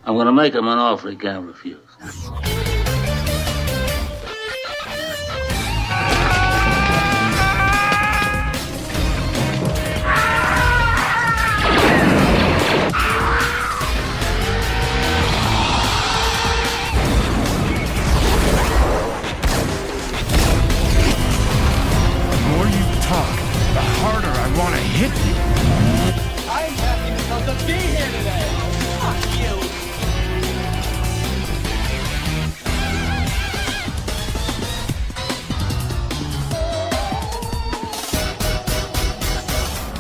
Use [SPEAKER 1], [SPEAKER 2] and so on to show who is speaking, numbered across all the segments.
[SPEAKER 1] I'm gonna make him an offer he can't refuse.
[SPEAKER 2] The harder I want to hit you.
[SPEAKER 3] I'm happy because of being here today. Fuck you.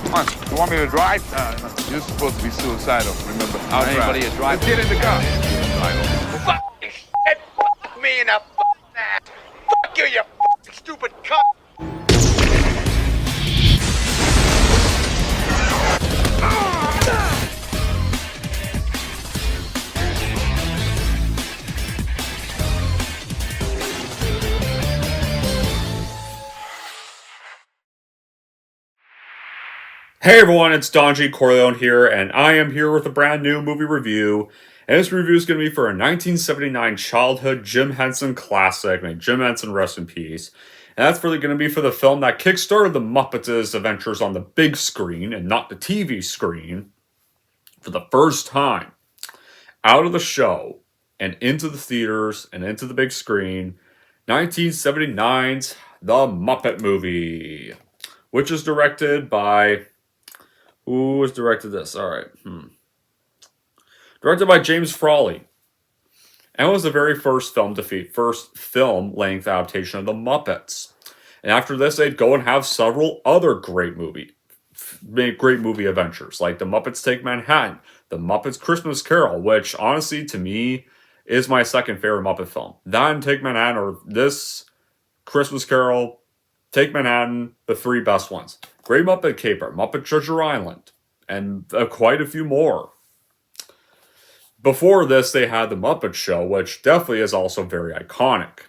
[SPEAKER 4] Come on, you want me to drive? You're supposed to be suicidal, remember?
[SPEAKER 5] I'll anybody to drive?
[SPEAKER 4] Get in the car.
[SPEAKER 3] Fucking shit. Fuck me in the fucking ass. Fuck you, you fucking stupid cunt.
[SPEAKER 6] Hey everyone, it's Don G. Corleone here, and I am here with a brand new movie review. And this review is going to be for a 1979 childhood Jim Henson classic. May Jim Henson rest in peace. And that's really going to be for the film that kickstarted the Muppets' adventures on the big screen and not the TV screen for the first time. Out of the show and into the theaters and into the big screen, 1979's The Muppet Movie, which is directed by... Who has directed this? All right. Directed by James Frawley. And was the very first film-length adaptation of The Muppets. And after this, they'd go and have several other great movie adventures, like The Muppets Take Manhattan, The Muppets Christmas Carol, which, honestly, to me, is my second favorite Muppet film. That and Take Manhattan, or this, Christmas Carol, Take Manhattan, the three best ones. Great Muppet Caper, Muppet Treasure Island, and quite a few more. Before this, they had The Muppet Show, which definitely is also very iconic.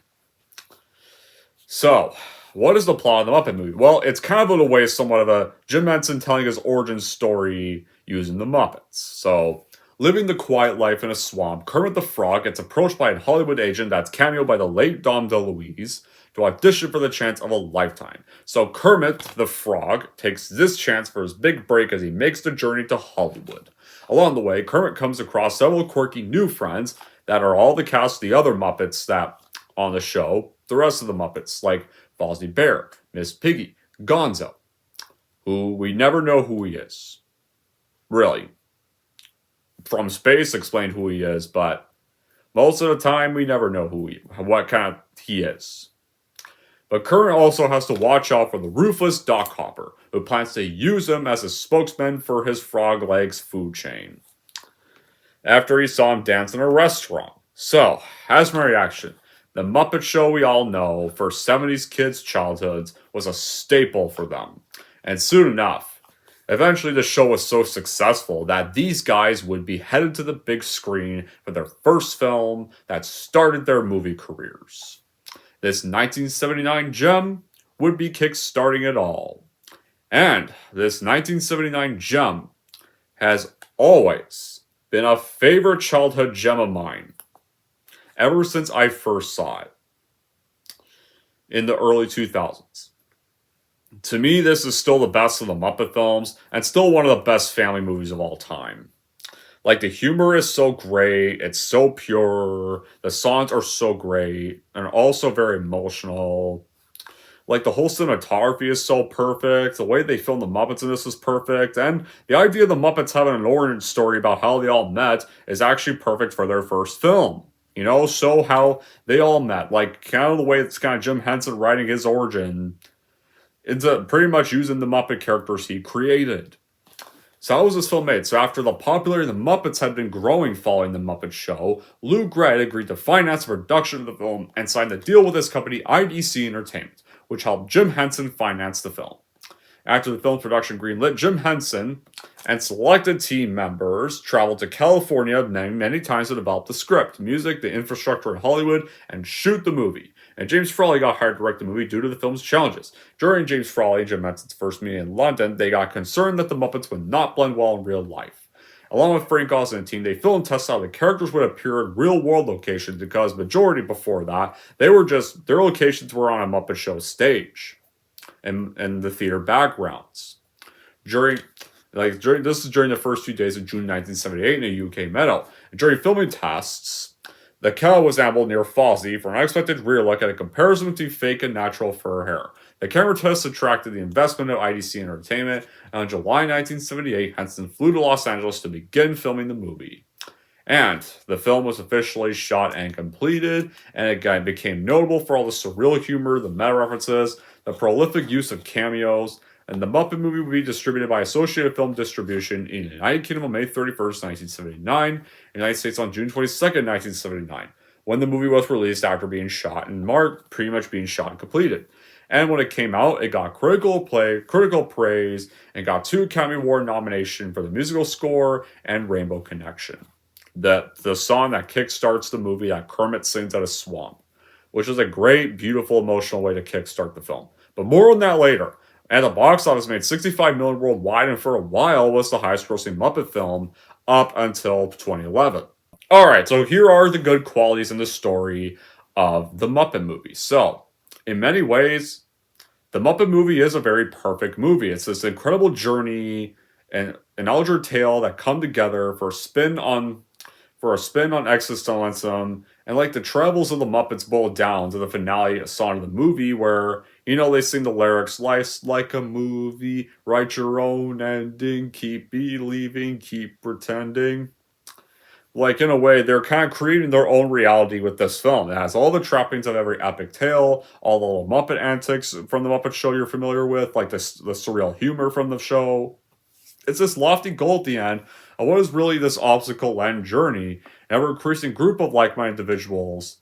[SPEAKER 6] So, what is the plot of the Muppet Movie? Well, it's kind of in a way somewhat of a Jim Henson telling his origin story using the Muppets. So, living the quiet life in a swamp, Kermit the Frog gets approached by a Hollywood agent that's cameoed by the late Dom DeLuise to audition for the chance of a lifetime. So Kermit the Frog takes this chance for his big break as he makes the journey to Hollywood. Along the way, Kermit comes across several quirky new friends that are all the cast of the other Muppets that on the show, the rest of the Muppets, like Fozzie Bear, Miss Piggy, Gonzo, who we never know who he is. Really. From space explained who he is, but most of the time we never know what kind of he is. But Kermit also has to watch out for the ruthless Doc Hopper, who plans to use him as a spokesman for his Frog Legs food chain, after he saw him dance in a restaurant. So, as my reaction, the Muppet Show we all know for 70s kids' childhoods was a staple for them. And soon enough, eventually the show was so successful that these guys would be headed to the big screen for their first film that started their movie careers. This 1979 gem would be kickstarting it all. And this 1979 gem has always been a favorite childhood gem of mine, ever since I first saw it in the early 2000s. To me, this is still the best of the Muppet films, and still one of the best family movies of all time. Like, the humor is so great, it's so pure, the songs are so great, and also very emotional. Like, the whole cinematography is so perfect, the way they film the Muppets in this is perfect, and the idea of the Muppets having an origin story about how they all met is actually perfect for their first film. You know, so how they all met, like, kind of the way it's kind of Jim Henson writing his origin into pretty much using the Muppet characters he created. So how was this film made? So after the popularity of the Muppets had been growing following the Muppet Show, Lou Grant agreed to finance the production of the film and signed a deal with his company IDC Entertainment, which helped Jim Henson finance the film. After the film's production greenlit, Jim Henson and selected team members traveled to California many times to develop the script, music, the infrastructure in Hollywood, and shoot the movie. And James Frawley got hired to direct the movie due to the film's challenges. During James Frawley and Jim Henson's first meeting in London, they got concerned that the Muppets would not blend well in real life. Along with Frank Oz and the team, they filmed and tested how the characters would appear in real-world locations because majority before that, their locations were on a Muppet Show stage and the theater backgrounds. During the first few days of June 1978 in a UK meadow. And during filming tests, the cow was ambled near Fozzie for an unexpected rear look at a comparison between fake and natural fur hair. The camera test attracted the investment of IDC Entertainment, and on July 1978, Henson flew to Los Angeles to begin filming the movie. And the film was officially shot and completed, and it became notable for all the surreal humor, the meta references, the prolific use of cameos, and the Muppet movie will be distributed by Associated Film Distribution in the United Kingdom on May 31st, 1979, and the United States on June 22nd, 1979, when the movie was released after being shot in March, pretty much being shot and completed. And when it came out, it got critical praise, and got 2 Academy Award nominations for the musical score and Rainbow Connection. The song that kickstarts the movie that Kermit sings at a swamp, which is a great, beautiful, emotional way to kickstart the film. But more on that later. At the box office, made $65 million worldwide, and for a while was the highest-grossing Muppet film up until 2011. Alright, so here are the good qualities in the story of the Muppet movie. So, in many ways, the Muppet movie is a very perfect movie. It's this incredible journey and an elder tale that come together for a spin on existentialism, and like the travels of the Muppets boil down to the finale song of the movie where, they sing the lyrics, life's like a movie, write your own ending, keep believing, keep pretending. Like, in a way, they're kind of creating their own reality with this film. It has all the trappings of every epic tale, all the little Muppet antics from the Muppet Show you're familiar with, like the surreal humor from the show. It's this lofty goal at the end of what is really this obstacle-end journey, and ever increasing group of like-minded individuals.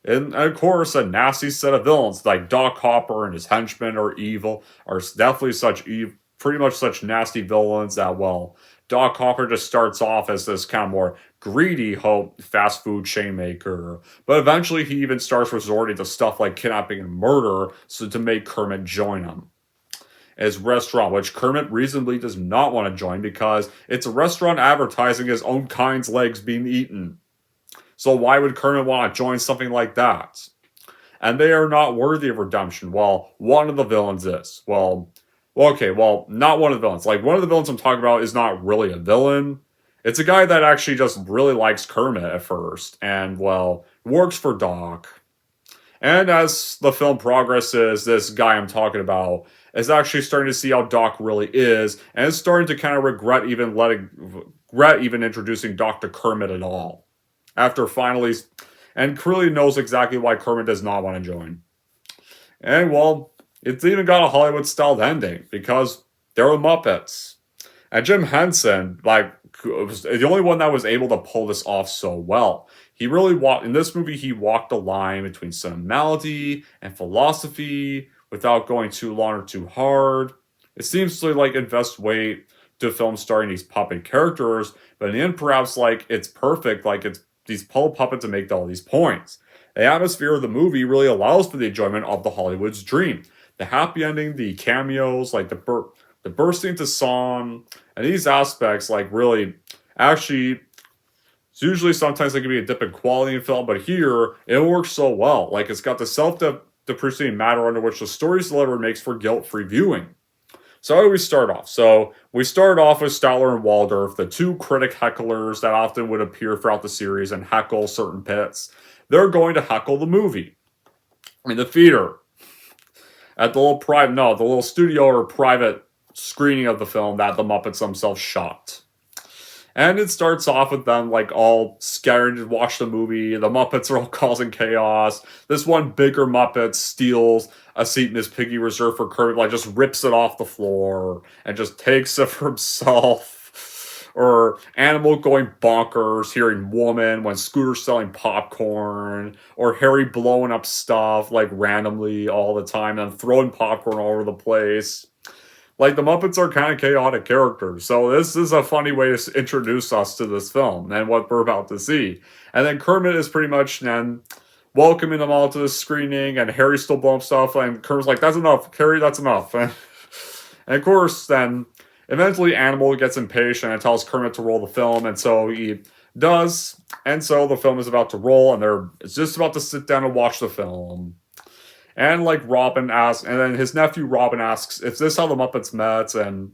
[SPEAKER 6] And of course, a nasty set of villains like Doc Hopper and his henchmen are evil, are definitely pretty much such nasty villains that, well, Doc Hopper just starts off as this kind of more greedy fast food chain maker, but eventually he even starts resorting to stuff like kidnapping and murder to make Kermit join him. His restaurant, which Kermit reasonably does not want to join because it's a restaurant advertising his own kind's legs being eaten. So why would Kermit want to join something like that? And they are not worthy of redemption. Well, one of the villains is. Not one of the villains. Like, one of the villains I'm talking about is not really a villain. It's a guy that actually just really likes Kermit at first, and, works for Doc. And as the film progresses, this guy I'm talking about is actually starting to see how Doc really is, and is starting to kind of regret even introducing Doc to Kermit at all. After finally, and clearly knows exactly why Kermit does not want to join. And it's even got a Hollywood-styled ending, because they're the Muppets. And Jim Henson, was the only one that was able to pull this off so well. In this movie, he walked the line between sentimentality and philosophy without going too long or too hard. It seems to invest weight to film starring these puppet characters, but in the end, perhaps it's perfect, it's these puppets to make all these points. The atmosphere of the movie really allows for the enjoyment of the Hollywood's dream. The happy ending, the cameos, the bursting into song, and these aspects, really, actually, usually sometimes they can be a dip in quality in film, but here, it works so well. It's got the self-depreciating matter under which the story's delivered makes for guilt-free viewing. So how do we start off? So we start off with Statler and Waldorf, the 2 critic hecklers that often would appear throughout the series and heckle certain bits. They're going to heckle the movie in the theater at the little studio or private screening of the film that the Muppets themselves shot. And it starts off with them all scared to watch the movie. The Muppets are all causing chaos. This one bigger Muppet steals a seat in his piggy reserved for Kermit, just rips it off the floor and just takes it for himself. Or Animal going bonkers, hearing woman when Scooter's selling popcorn. Or Harry blowing up stuff randomly all the time and throwing popcorn all over the place. The Muppets are kind of chaotic characters, so this is a funny way to introduce us to this film and what we're about to see. And then Kermit is pretty much then welcoming them all to the screening, and Harry's still blowing stuff, and Kermit's like, that's enough, Harry, that's enough. And of course, then, Eventually, Animal gets impatient and tells Kermit to roll the film, and so he does. And so the film is about to roll, and it's just about to sit down and watch the film. And like Robin asks, and then his nephew Robin asks, "Is this how the Muppets met?" And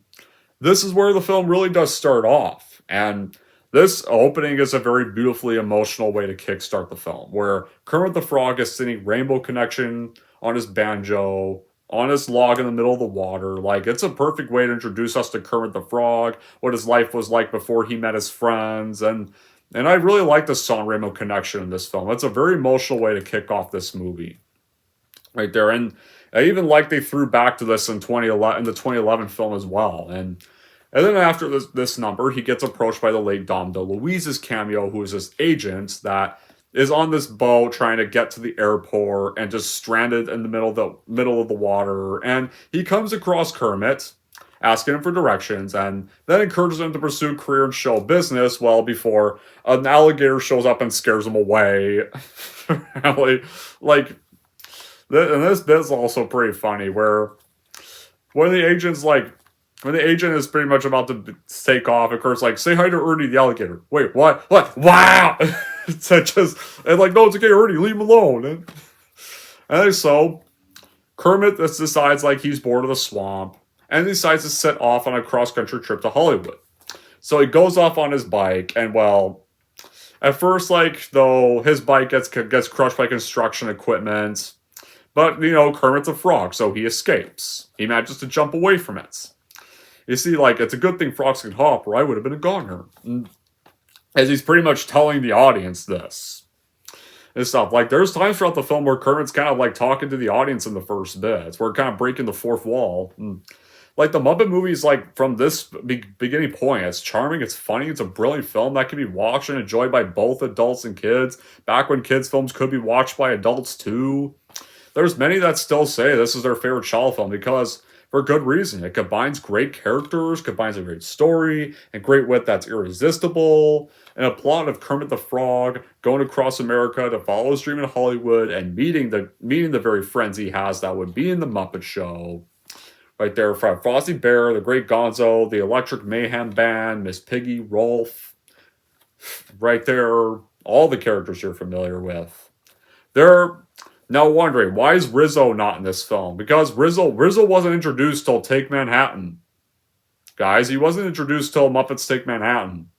[SPEAKER 6] this is where the film really does start off. And this opening is a very beautifully emotional way to kickstart the film, where Kermit the Frog is singing Rainbow Connection on his banjo, on his log in the middle of the water. Like, it's a perfect way to introduce us to Kermit the Frog, what his life was like before he met his friends, and I really like the song Rainbow Connection in this film. It's a very emotional way to kick off this movie. Right there. And I even like they threw back to this in 2011 in the 2011 film as well. And then after this number, he gets approached by the late Dom DeLuise's cameo, who is this agent that is on this boat trying to get to the airport and just stranded in the middle of the water. And he comes across Kermit, asking him for directions, and then encourages him to pursue career in show business. Well, before an alligator shows up and scares him away. like, and this bit's also pretty funny, where when the agent is pretty much about to take off, and Kurt's like, "Say hi to Ernie the alligator." Wait, what? What? Wow! And like, no, it's okay, Ernie, leave him alone. And so Kermit decides like he's bored of the swamp, and decides to set off on a cross-country trip to Hollywood. So he goes off on his bike, and well, at first, like, though, his bike gets crushed by construction equipment. But, Kermit's a frog, so he escapes. He manages to jump away from it. You see, like, it's a good thing frogs can hop, or I would have been a goner. As he's pretty much telling the audience this. And stuff. Like, there's times throughout the film where Kermit's kind of, like, talking to the audience in the first bits. We're kind of breaking the fourth wall. Like, the Muppet movies, like, from this beginning point, it's charming, it's funny, it's a brilliant film that can be watched and enjoyed by both adults and kids. Back when kids' films could be watched by adults, too. There's many that still say this is their favorite child film because, for good reason, it combines great characters, combines a great story, and great wit that's irresistible, and a plot of Kermit the Frog going across America to follow his dream in Hollywood and meeting the very friends he has that would be in the Muppet Show. Right there, from Frosty Bear, the Great Gonzo, the Electric Mayhem Band, Miss Piggy, Rolf. Right there, all the characters you're familiar with. They're now wondering, why is Rizzo not in this film? Because Rizzo wasn't introduced till Take Manhattan. Guys, he wasn't introduced till Muppets Take Manhattan.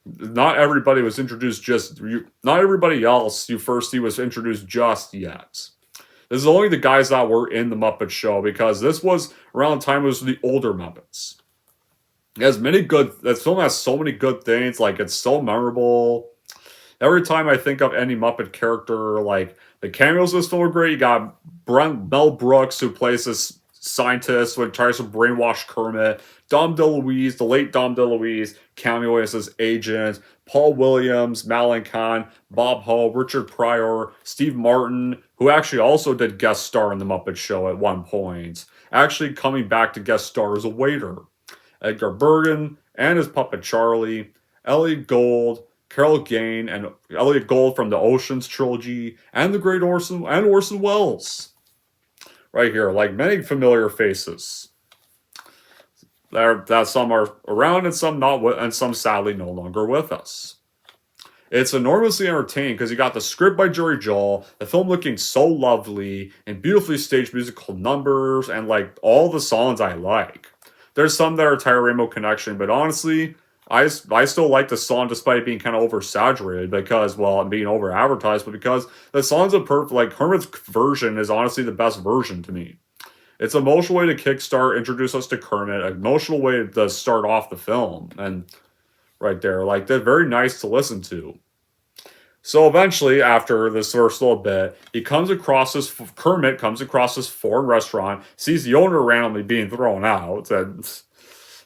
[SPEAKER 6] Not everybody was introduced not everybody else you first see was introduced just yet. This is only the guys that were in the Muppet Show, because this was around the time it was the older Muppets. This film has so many good things, like, it's so memorable. Every time I think of any Muppet character, like, the cameos in this film are great. You got Mel Brooks, who plays this scientist who tries to brainwash Kermit. Dom DeLuise, the late Dom DeLuise, cameo as his agent. Paul Williams, Madeline Kahn, Bob Hope, Richard Pryor, Steve Martin, who actually also did guest star in the Muppet Show at one point. Actually coming back to guest star as a waiter. Edgar Bergen and his puppet Charlie. Elliot Gould, Carol Gain, and Elliot Gould from the Oceans trilogy, and the great Orson Welles. Right here, like, many familiar faces. That some are around and some not, and some sadly no longer with us. It's enormously entertaining because you got the script by Jerry Joel, the film looking so lovely, and beautifully staged musical numbers, and like all the songs I like. There's some that are Entire Rainbow Connection, but honestly, I still like the song despite being kind of oversaturated because, well, I'm being over advertised, but because the song's like, Kermit's version is honestly the best version to me. It's an emotional way to kickstart, introduce us to Kermit, an emotional way to start off the film, and right there, like, they're very nice to listen to. So eventually, after this first little bit, Kermit comes across this foreign restaurant, sees the owner randomly being thrown out, and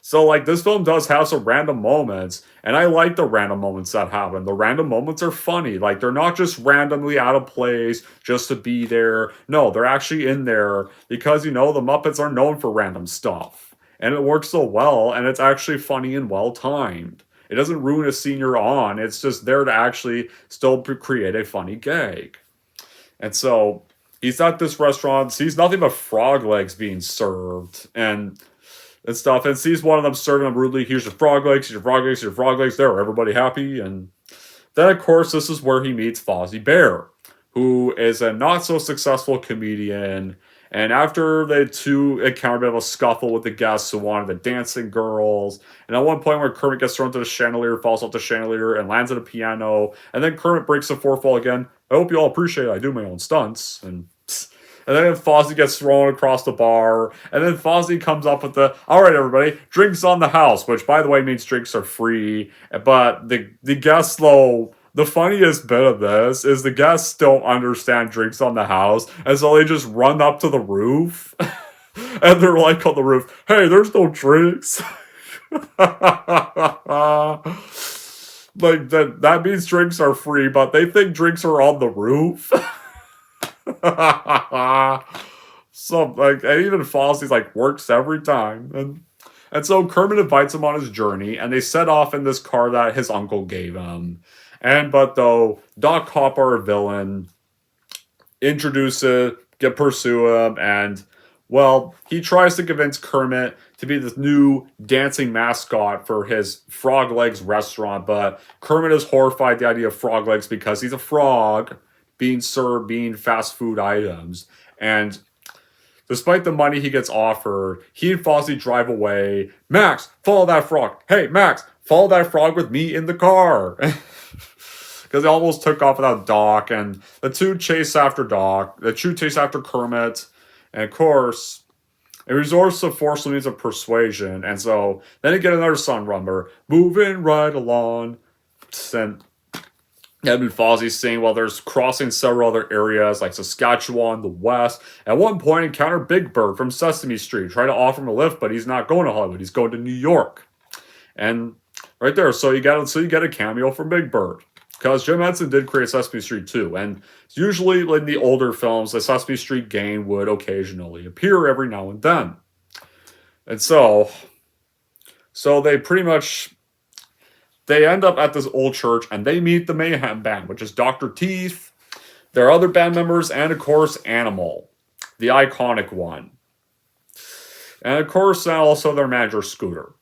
[SPEAKER 6] so, like, this film does have some random moments, and I like the random moments that happen. The random moments are funny. Like, they're not just randomly out of place just to be there. No, they're actually in there because, the Muppets are known for random stuff. And it works so well, and it's actually funny and well-timed. It doesn't ruin a scene you're on. It's just there to actually still create a funny gag. And so, he's at this restaurant, sees nothing but frog legs being served, and and stuff, and sees one of them serving them rudely. Here's your frog legs, here's your frog legs, here's your frog legs. There, everybody happy? And then, of course, this is where he meets Fozzie Bear, who is a not-so-successful comedian. And after the two encounter a bit of a scuffle with the guests who wanted the dancing girls, and at one point where Kermit gets thrown to the chandelier, falls off the chandelier, and lands at a piano, and then Kermit breaks the fourth wall again. I hope you all appreciate it. I do my own stunts. And then Fozzie gets thrown across the bar, and then Fozzie comes up with the, all right, everybody, drinks on the house, which, by the way, means drinks are free. But the guests, though, the funniest bit of this is the guests don't understand drinks on the house, and so they just run up to the roof, and they're like on the roof, hey, there's no drinks. Like, that means drinks are free, but they think drinks are on the roof. So, like, and even Fozzie's like, works every time. And so Kermit invites him on his journey, and they set off in this car that his uncle gave him. But though Doc Hopper, a villain, pursue him, and, well, he tries to convince Kermit to be this new dancing mascot for his Frog Legs restaurant, but Kermit is horrified at the idea of Frog Legs because he's a frog being fast food items. And despite the money he gets offered, he and Fozzie drive away. Max, follow that frog. Hey, Max, follow that frog with me in the car. Because they almost took off without Doc, and the two chase after Doc. The two chase after Kermit, and of course, it resorts to forceful means of persuasion. And so then you get another sun rumber, moving right along. And Ed and Fozzie sing while there's crossing several other areas like Saskatchewan, the West. At one point, encounter Big Bird from Sesame Street. Try to offer him a lift, but he's not going to Hollywood. He's going to New York. And right there, so you get a cameo from Big Bird. Because Jim Henson did create Sesame Street too. And usually in the older films, the Sesame Street gang would occasionally appear every now and then. And so they pretty much, they end up at this old church, and they meet the Mayhem Band, which is Dr. Teeth, their other band members, and of course, Animal, the iconic one. And of course, also their manager, Scooter.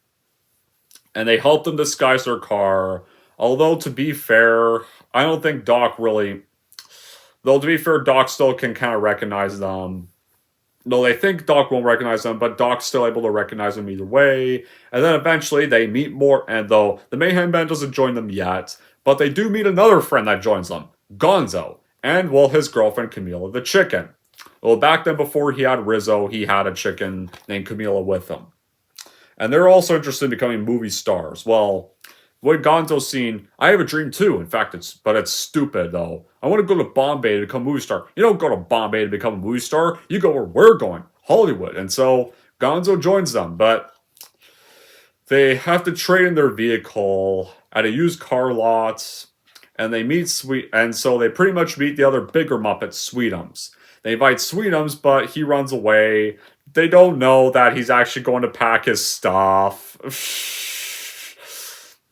[SPEAKER 6] And they help them disguise their car, although to be fair, I don't think Doc really, though to be fair, Doc still can kind of recognize them. No, they think Doc won't recognize them, but Doc's still able to recognize them either way. And then eventually they meet more, and though the Mayhem Band doesn't join them yet, but they do meet another friend that joins them, Gonzo, and, well, his girlfriend Camila the chicken. Well, back then before he had Rizzo, he had a chicken named Camila with him. And they're also interested in becoming movie stars. Well, what Gonzo's seen, I have a dream too. In fact, it's stupid though. I want to go to Bombay to become a movie star. You don't go to Bombay to become a movie star. You go where we're going, Hollywood. And so Gonzo joins them, but they have to trade in their vehicle at a used car lot, and they meet so they pretty much meet the other bigger Muppets, Sweetums. They invite Sweetums, but he runs away. They don't know that he's actually going to pack his stuff.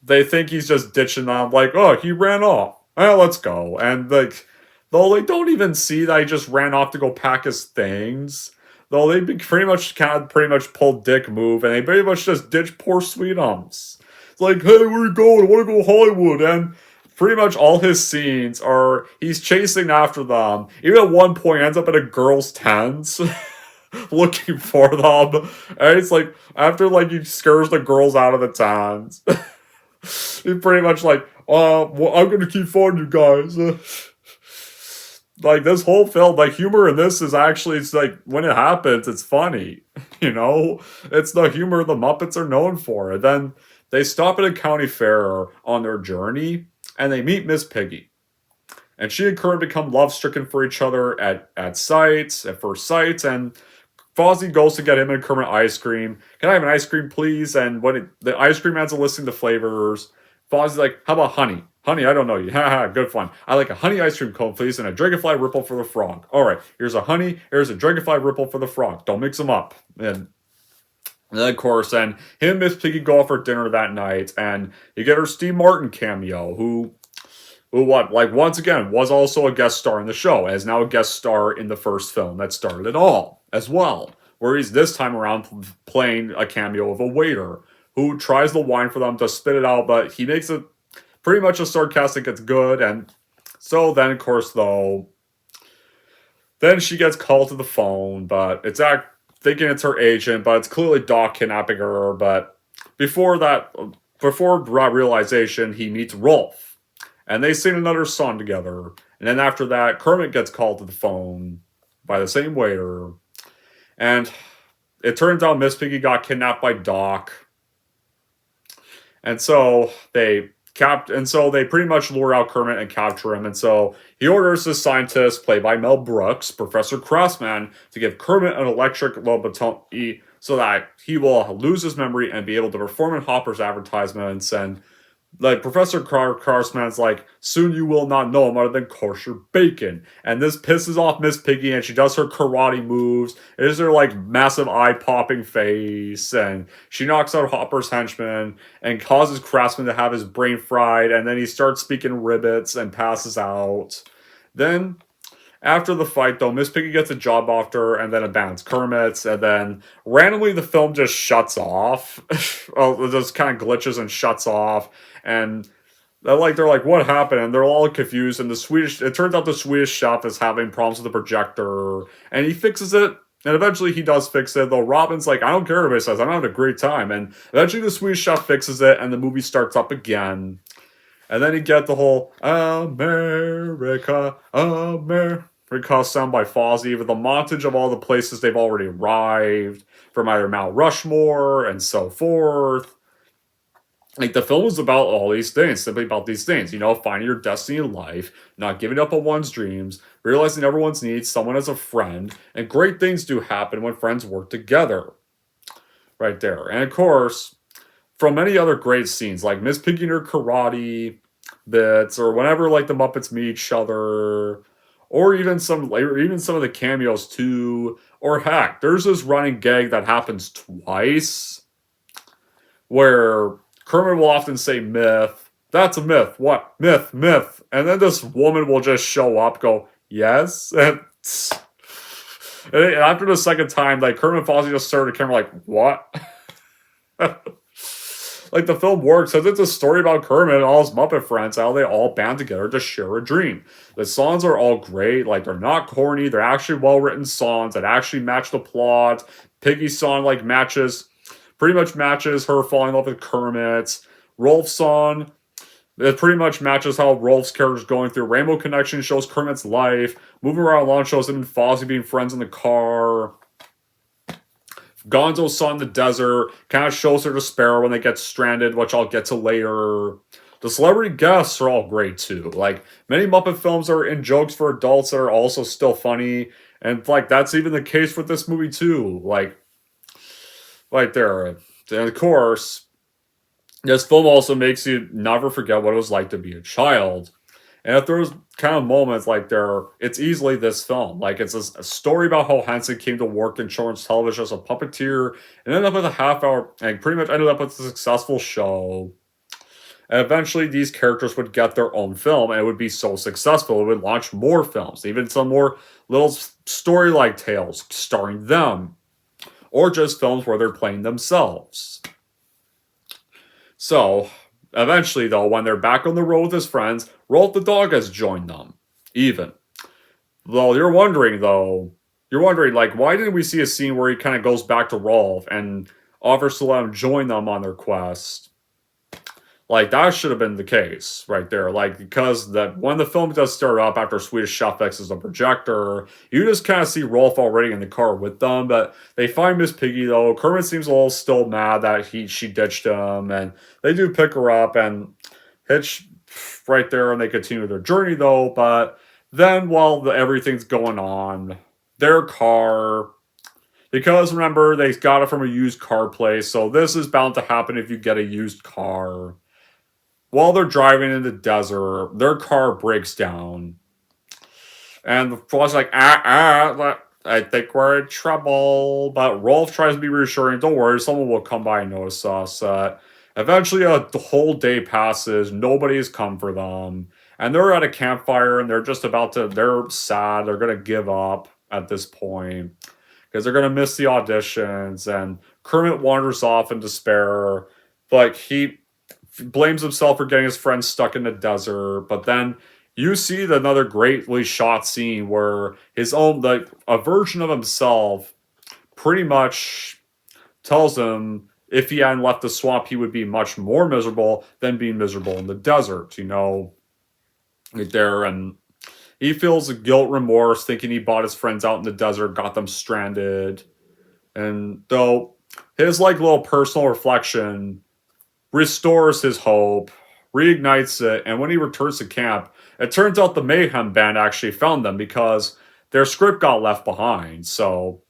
[SPEAKER 6] They think he's just ditching them, like, oh, he ran off. Well, let's go. And, like, though they don't even see that he just ran off to go pack his things, though they pretty much pulled dick move, and they pretty much just ditch poor Sweetums. It's like, hey, where you going? I want to go to Hollywood. And pretty much all his scenes are, he's chasing after them. Even at one point, ends up at a girl's tent. Looking for them. And it's like, after, like, he scares the girls out of the tent. He's pretty much like, well, I'm gonna keep finding you guys. Like, this whole film, like, humor in this is actually, it's like, when it happens, it's funny. You know? It's the humor the Muppets are known for. And then they stop at a county fair on their journey, and they meet Miss Piggy. And she and Kermit become love-stricken for each other at first sight, and Fozzie goes to get him and Kermit ice cream. Can I have an ice cream, please? And when the ice cream man's listing the flavors, Fozzie's like, how about honey? Honey, I don't know you. Haha, good fun. I like a honey ice cream cone, please, and a dragonfly ripple for the frog. All right, here's a honey, here's a dragonfly ripple for the frog. Don't mix them up. And then, of course, him and Miss Piggy go out for dinner that night, and you get her Steve Martin cameo, who once again, was also a guest star in the show, and is now a guest star in the first film that started it all, as well. where he's this time around playing a cameo of a waiter who tries the wine for them to spit it out, but he makes it pretty much a sarcastic, it's good, and so then, of course, though, then she gets called to the phone, but it's thinking it's her agent, but it's clearly Doc kidnapping her, but before realization, he meets Rolf, and they sing another song together, and then after that, Kermit gets called to the phone by the same waiter, and it turns out Miss Piggy got kidnapped by Doc, and so they pretty much lure out Kermit and capture him, and so he orders the scientist, played by Mel Brooks, Professor Crossman, to give Kermit an electric lobotomy so that he will lose his memory and be able to perform in Hopper's advertisements. And like Professor Crossman's like, soon you will not know him other than kosher bacon. And this pisses off Miss Piggy, and she does her karate moves. It is her like massive eye-popping face, and she knocks out Hopper's henchman and causes Craftsman to have his brain fried, and then he starts speaking ribbits and passes out. Then, after the fight, though, Miss Piggy gets a job offer and then abandons Kermit's, and then randomly the film just shuts off. Well, it just kind of glitches and shuts off, and they're like, what happened? And they're all confused, and it turns out the Swedish chef is having problems with the projector, and he fixes it, and eventually he does fix it, though Robin's like, I don't care what everybody says, I'm having a great time, and eventually the Swedish chef fixes it, and the movie starts up again. And then you get the whole America sound by Fozzie with a montage of all the places they've already arrived, from either Mount Rushmore and so forth. Like, the film is about all these things, simply about these things, finding your destiny in life, not giving up on one's dreams, realizing everyone's needs someone as a friend, and great things do happen when friends work together. Right there. And of course, from many other great scenes, like Miss Piggy and her karate bits, or whenever like the Muppets meet each other, or even some of the cameos too, or heck, there's this running gag that happens twice, where Kermit will often say myth, that's a myth, what, myth, and then this woman will just show up, go, yes, and after the second time, like, Kermit and Fozzie just stare at the camera like, what? Like, the film works because it's a story about Kermit and all his Muppet friends, how they all band together to share a dream. The songs are all great. Like, they're not corny. They're actually well-written songs that actually match the plot. Piggy's song, like, pretty much matches her falling in love with Kermit. Rolf's song, it pretty much matches how Rolf's character is going through. Rainbow Connection shows Kermit's life. Moving Around Alone shows him and Fozzie being friends in the car. Gonzo's song, The Desert, kind of shows her despair when they get stranded, which I'll get to later. The celebrity guests are all great, too. Like, many Muppet films are in jokes for adults that are also still funny, and, like, that's even the case with this movie, too. Like there. And, of course, this film also makes you never forget what it was like to be a child. And if there's kind of moments like it's easily this film. Like, it's a story about how Henson came to work in children's television as a puppeteer and ended up with a half-hour, and pretty much ended up with a successful show. And eventually, these characters would get their own film, and it would be so successful, it would launch more films, even some more little story-like tales starring them, or just films where they're playing themselves. So, eventually, though, when they're back on the road with his friends, Rolf the dog has joined them. Even. Though you're wondering, like, why didn't we see a scene where he kind of goes back to Rolf and offers to let him join them on their quest? Like, that should have been the case right there. Like, because when the film does start up after Swedish Chef fixes the projector, you just kind of see Rolf already in the car with them. But they find Miss Piggy, though. Kermit seems a little still mad that she ditched him. And they do pick her up and hitch right there, and they continue their journey, though. But then while everything's going on, their car... Because, remember, they got it from a used car place. So this is bound to happen if you get a used car. While they're driving in the desert, their car breaks down. And the fellow's like, I think we're in trouble. But Rolf tries to be reassuring, don't worry, someone will come by and notice us. Eventually, the whole day passes, nobody's come for them. And they're at a campfire, and they're just they're sad, they're going to give up at this point. because they're going to miss the auditions. And Kermit wanders off in despair. Like, he blames himself for getting his friends stuck in the desert. But then you see another greatly shot scene where his own, like, a version of himself pretty much tells him if he hadn't left the swamp, he would be much more miserable than being miserable in the desert, right there. And he feels guilt, remorse, thinking he bought his friends out in the desert, got them stranded. And though his, like, little personal reflection restores his hope, reignites it, and when he returns to camp, it turns out the Mayhem Band actually found them because their script got left behind.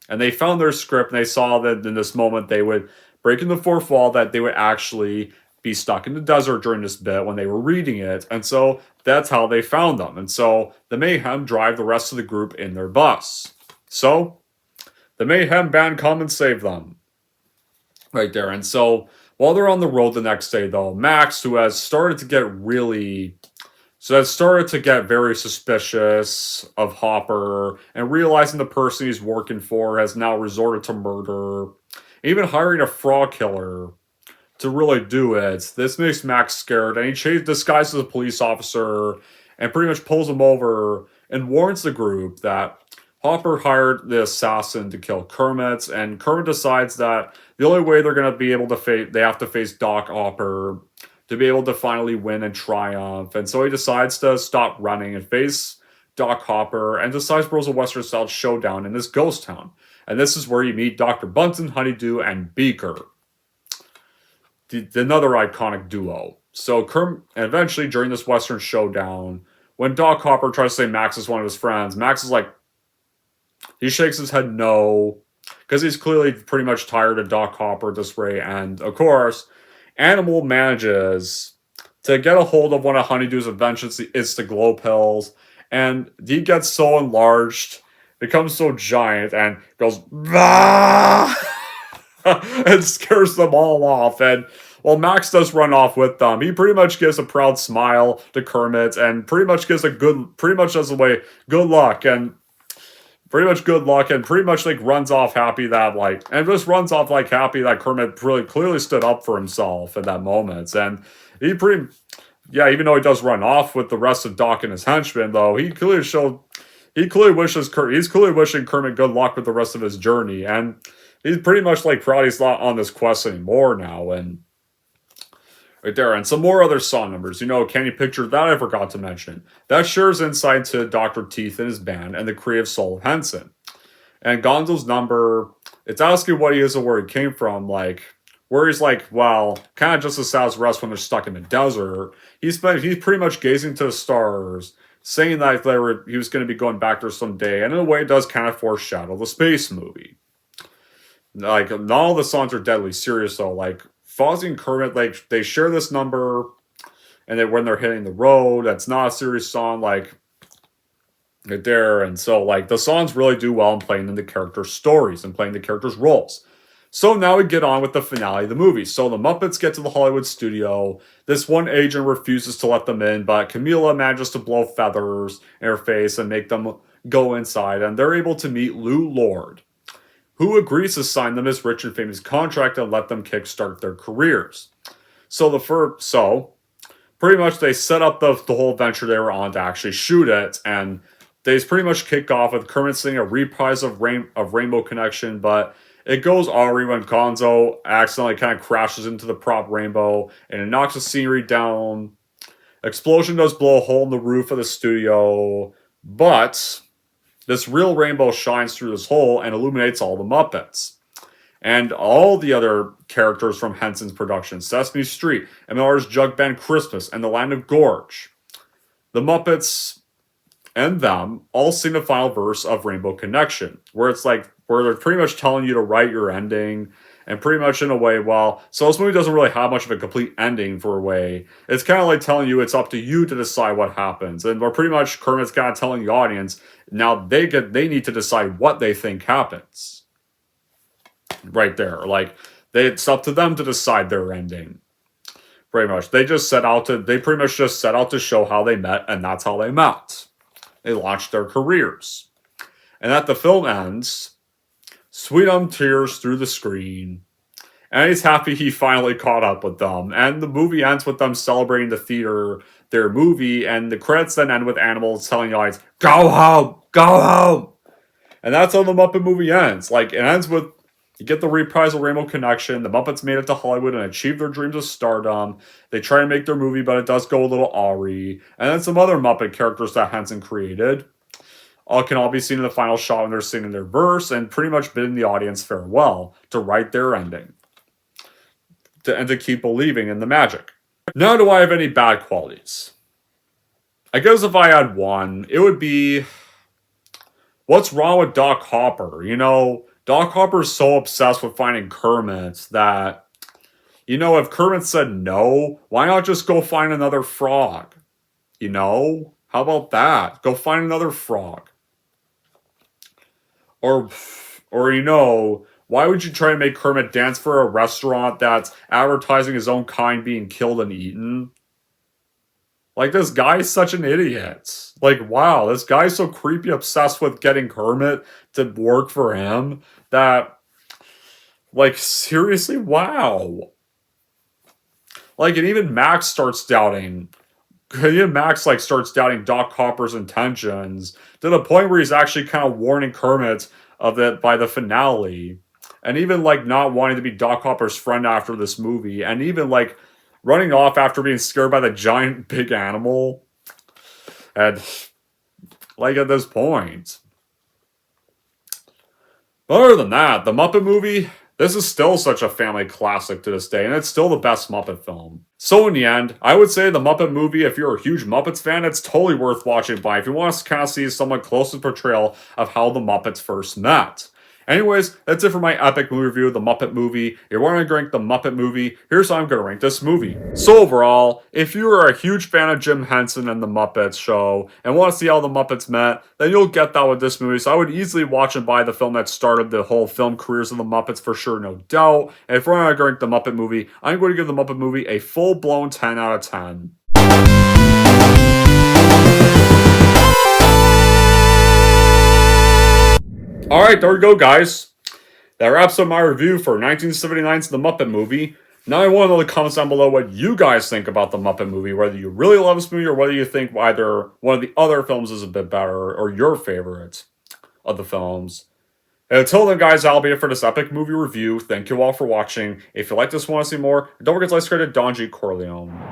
[SPEAKER 6] And they found their script, and they saw that in this moment they would break in the fourth wall, that they would actually be stuck in the desert during this bit when they were reading it. And so that's how they found them. And so the Mayhem drive the rest of the group in their bus. So the Mayhem Band come and save them. Right there. And so while they're on the road the next day, though, Max, who has started to get very suspicious of Hopper and realizing the person he's working for has now resorted to murder, even hiring a frog killer to really do it. This makes Max scared, and he disguises as a police officer and pretty much pulls him over and warns the group that Hopper hired the assassin to kill Kermit, and Kermit decides that the only way they're going to be able to they have to face Doc Hopper to be able to finally win and triumph. And so he decides to stop running and face Doc Hopper and decides to a Western-style showdown in this ghost town. And this is where you meet Dr. Bunsen, Honeydew, and Beaker, another iconic duo. So eventually, during this Western showdown, when Doc Hopper tries to say Max is one of his friends, Max is like, he shakes his head no, because he's clearly pretty much tired of Doc Hopper this way. And of course, Animal manages to get a hold of one of Honeydew's inventions, the Insta-Glow pills, and he gets so enlarged, becomes so giant, and goes, bah! and scares them all off. And while Max does run off with them, he pretty much gives a proud smile to Kermit, and pretty much does good luck, and pretty much like runs off happy that Kermit really clearly stood up for himself in that moment. And even though he does run off with the rest of Doc and his henchmen, though, he's clearly wishing Kermit good luck with the rest of his journey. And he's pretty much like proud he's not on this quest anymore now. And right there, and some more other song numbers. Can you picture that? I forgot to mention. That shares insight to Dr. Teeth and his band and the creative soul of Henson. And Gonzo's number, it's asking what he is and where he came from, like, where he's like, well, kind of just a South's rest when they're stuck in the desert. He's pretty much gazing to the stars, saying that he was going to be going back there someday, and in a way it does kind of foreshadow the space movie. Like, not all the songs are deadly serious, though. Like, Fozzie and Kermit, like, they share this number, and then when they're hitting the road, that's not a serious song, like, right there. And so, like, the songs really do well in playing in the characters' stories and playing the characters' roles. So now we get on with the finale of the movie. So the Muppets get to the Hollywood studio. This one agent refuses to let them in, but Camila manages to blow feathers in her face and make them go inside, and they're able to meet Lou Lord, who agrees to sign them his rich and famous contract and let them kickstart their careers. So pretty much they set up the whole venture they were on to actually shoot it, and they pretty much kick off with Kermit singing a reprise of Rainbow Connection, but it goes awry when Gonzo accidentally kind of crashes into the prop rainbow, and it knocks the scenery down. Explosion does blow a hole in the roof of the studio, but this real rainbow shines through this hole and illuminates all the Muppets. And all the other characters from Henson's production, Sesame Street, MLR's Jug Band Christmas, and The Land of Gorge. The Muppets and them all sing the final verse of Rainbow Connection, where they're pretty much telling you to write your ending, and pretty much in a way, so this movie doesn't really have much of a complete ending for a way. It's kind of like telling you it's up to you to decide what happens. And we're pretty much, Kermit's kind of telling the audience, now they need to decide what they think happens. Right there. Like, it's up to them to decide their ending. Pretty much. They pretty much just set out to show how they met, and that's how they met. They launched their careers. And at the film ends, sweet tears through the screen. And he's happy he finally caught up with them. And the movie ends with them celebrating the theater, their movie, and the credits then end with animals telling the audience, "Go home! Go home!" And that's how the Muppet movie ends. Like, it ends with, you get the reprisal Rainbow Connection, the Muppets made it to Hollywood and achieved their dreams of stardom. They try to make their movie, but it does go a little awry. And then some other Muppet characters that Henson created can all be seen in the final shot when they're singing their verse and pretty much bidding the audience farewell to write their ending. And to keep believing in the magic. Now, do I have any bad qualities? I guess if I had one, it would be, what's wrong with Doc Hopper? You know, Doc Hopper's so obsessed with finding Kermit that, you know, if Kermit said no, why not just go find another frog? You know? How about that? Go find another frog. Or you know, why would you try to make Kermit dance for a restaurant that's advertising his own kind being killed and eaten? Like, this guy's such an idiot. Like, wow, this guy's so creepy obsessed with getting Kermit to work for him that, like, seriously, wow. Like, and even Max starts doubting. Even Max, like, starts doubting Doc Hopper's intentions to the point where he's actually kind of warning Kermit of it by the finale. And even, like, not wanting to be Doc Hopper's friend after this movie. And even, like, running off after being scared by the giant big animal. And, like, at this point. But other than that, the Muppet movie, this is still such a family classic to this day, and it's still the best Muppet film. So in the end, I would say the Muppet movie, if you're a huge Muppets fan, it's totally worth watching by if you want to kind of see somewhat closest portrayal of how the Muppets first met. Anyways, that's it for my epic movie review of the Muppet movie. If you want to rank the Muppet movie, here's how I'm going to rank this movie. So overall, if you are a huge fan of Jim Henson and the Muppets show, and want to see how the Muppets met, then you'll get that with this movie. So I would easily watch and buy the film that started the whole film careers of the Muppets for sure, no doubt. And if we're going to rank the Muppet movie, I'm going to give the Muppet movie a full-blown 10 out of 10. Alright, there we go, guys. That wraps up my review for 1979's The Muppet Movie. Now I want to know in the comments down below what you guys think about The Muppet Movie, whether you really love this movie or whether you think either one of the other films is a bit better or your favorite of the films. And until then, guys, that'll be it for this epic movie review. Thank you all for watching. If you like this and want to see more, don't forget to like, subscribe to Don G. Corleone.